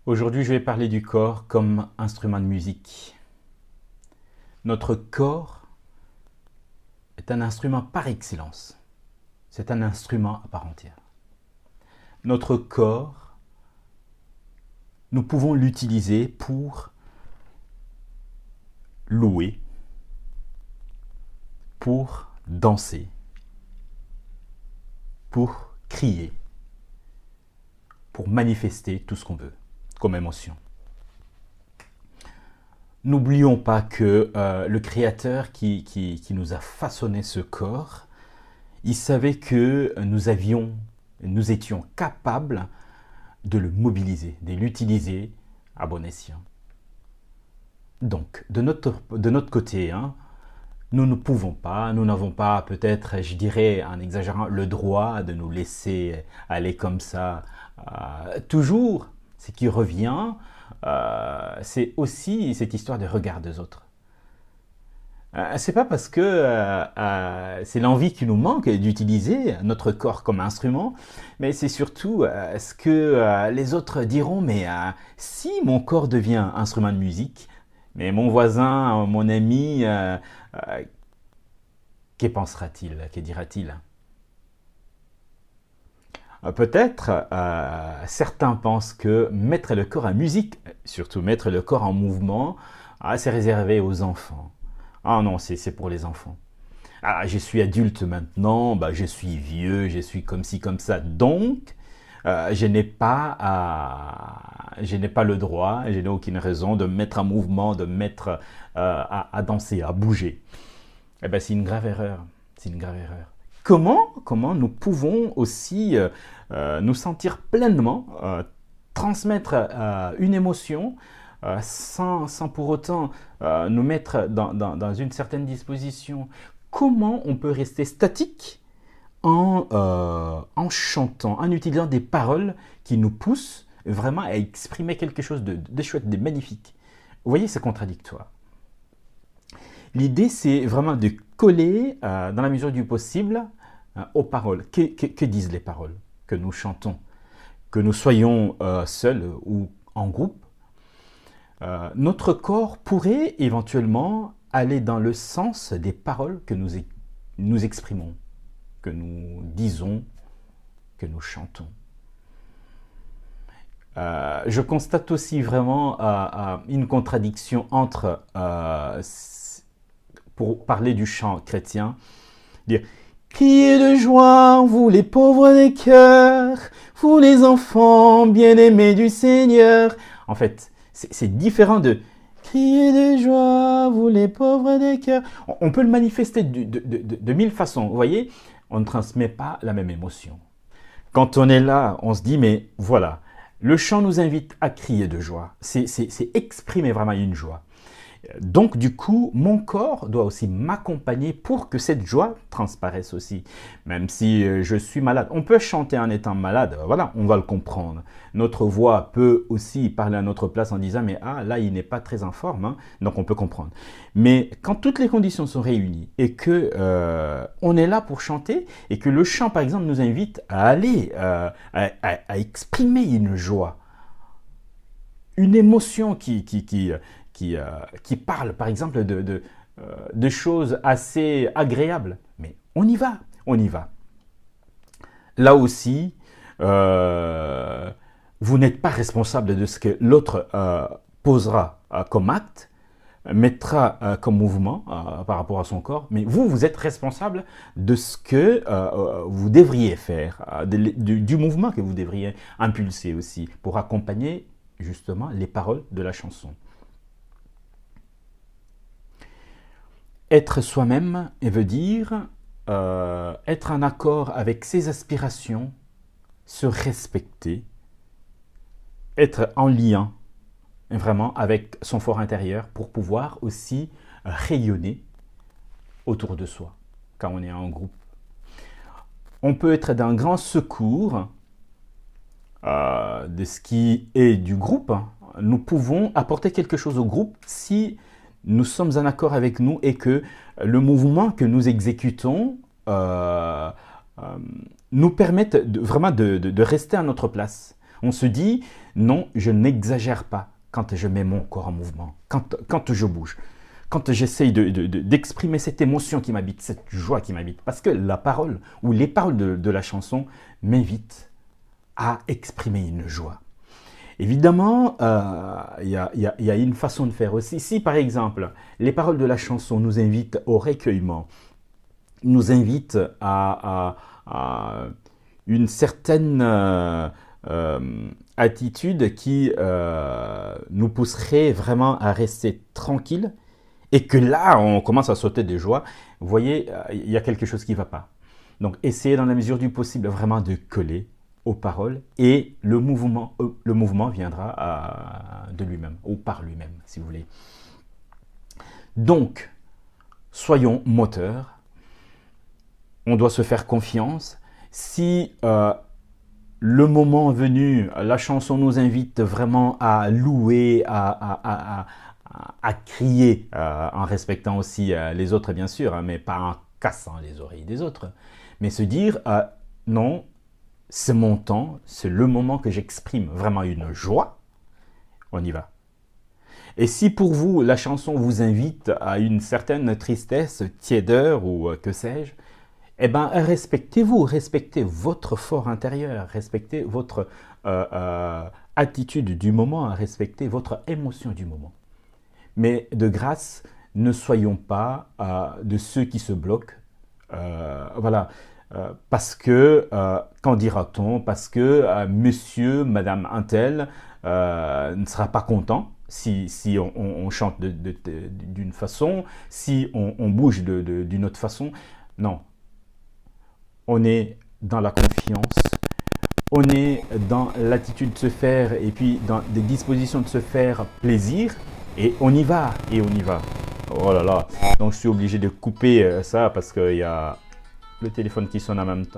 Aujourd'hui, je vais parler du corps comme instrument de musique. Notre corps est un instrument par excellence. C'est un instrument à part entière. Notre corps, nous pouvons l'utiliser pour louer, pour danser, pour crier, pour manifester tout ce qu'on veut comme émotion. N'oublions pas que le Créateur qui nous a façonné ce corps, il savait que nous étions capables de le mobiliser, de l'utiliser à bon escient. Donc, de notre côté, nous ne pouvons pas, nous n'avons pas peut-être, je dirais en exagérant, le droit de nous laisser aller comme ça. Toujours, ce qui revient, c'est aussi cette histoire de regard des autres. C'est pas parce que c'est l'envie qui nous manque d'utiliser notre corps comme instrument, mais c'est surtout ce que les autres diront, mais si mon corps devient instrument de musique, mais mon voisin, mon ami, que pensera-t-il, que dira-t-il? Peut-être, certains pensent que mettre le corps en musique, surtout mettre le corps en mouvement, c'est réservé aux enfants. Ah non, c'est pour les enfants. Ah, je suis adulte maintenant, je suis vieux, je suis comme ci, comme ça. Donc, je n'ai pas le droit, je n'ai aucune raison de me mettre en mouvement, de me mettre à danser, à bouger. Eh bien, c'est une grave erreur. C'est une grave erreur. Comment nous pouvons aussi nous sentir pleinement, transmettre une émotion sans pour autant nous mettre dans une certaine disposition? Comment on peut rester statique en chantant, en utilisant des paroles qui nous poussent vraiment à exprimer quelque chose de chouette, de magnifique? Vous voyez, c'est contradictoire. L'idée, c'est vraiment de coller, dans la mesure du possible, aux paroles. Que disent les paroles que nous chantons? Que nous soyons seuls ou en groupe, notre corps pourrait éventuellement aller dans le sens des paroles que nous exprimons, que nous disons, que nous chantons. Je constate aussi vraiment une contradiction entre, pour parler du chant chrétien, dire « Criez de joie, vous les pauvres des cœurs, vous les enfants bien-aimés du Seigneur. » En fait, c'est différent de « Criez de joie, vous les pauvres des cœurs. » On peut le manifester de mille façons. Vous voyez, on ne transmet pas la même émotion. Quand on est là, on se dit « Mais voilà, le chant nous invite à crier de joie. » C'est exprimer vraiment une joie. Donc, du coup, mon corps doit aussi m'accompagner pour que cette joie transparaisse aussi. Même si je suis malade. On peut chanter en étant malade, voilà, on va le comprendre. Notre voix peut aussi parler à notre place en disant « mais là, il n'est pas très en forme », donc on peut comprendre. Mais quand toutes les conditions sont réunies et que on est là pour chanter et que le chant, par exemple, nous invite à aller, à exprimer une joie, une émotion qui parle, par exemple, de choses assez agréables. Mais on y va, on y va. Là aussi, vous n'êtes pas responsable de ce que l'autre posera comme acte, mettra comme mouvement par rapport à son corps, mais vous êtes responsable de ce que vous devriez faire, du mouvement que vous devriez impulser aussi, pour accompagner justement les paroles de la chanson. Être soi-même veut dire être en accord avec ses aspirations, se respecter, être en lien vraiment avec son fort intérieur pour pouvoir aussi rayonner autour de soi quand on est en groupe. On peut être d'un grand secours de ce qui est du groupe. Nous pouvons apporter quelque chose au groupe si nous sommes en accord avec nous et que le mouvement que nous exécutons nous permette vraiment de rester à notre place. On se dit, non, je n'exagère pas quand je mets mon corps en mouvement, quand je bouge, quand j'essaye d'exprimer cette émotion qui m'habite, cette joie qui m'habite. Parce que la parole ou les paroles de la chanson m'invitent à exprimer une joie. Évidemment, il y a une façon de faire aussi. Si par exemple, les paroles de la chanson nous invitent au recueillement, nous invitent à une certaine attitude qui nous pousserait vraiment à rester tranquille, et que là, on commence à sauter de joie, vous voyez, il y a quelque chose qui ne va pas. Donc, essayez dans la mesure du possible vraiment de coller aux paroles, et le mouvement viendra de lui-même, ou par lui-même, si vous voulez. Donc, soyons moteurs. On doit se faire confiance. Si le moment venu, la chanson nous invite vraiment à louer, à crier, en respectant aussi les autres bien sûr, hein, mais pas en cassant les oreilles des autres, mais se dire non, c'est mon temps, c'est le moment que j'exprime vraiment une joie, on y va. Et si pour vous, la chanson vous invite à une certaine tristesse, tiédeur ou que sais-je, eh bien, respectez-vous, respectez votre fort intérieur, respectez votre attitude du moment, respectez votre émotion du moment. Mais de grâce, ne soyons pas de ceux qui se bloquent. Voilà. Parce que, qu'en dira-t-on? Parce que monsieur, madame untel ne sera pas content si on chante d'une façon, si on bouge d'une autre façon. Non. On est dans la confiance, on est dans l'attitude de se faire et puis dans des dispositions de se faire plaisir, et on y va, et on y va. Oh là là, donc je suis obligé de couper ça parce qu'il y a le téléphone qui sonne en même temps.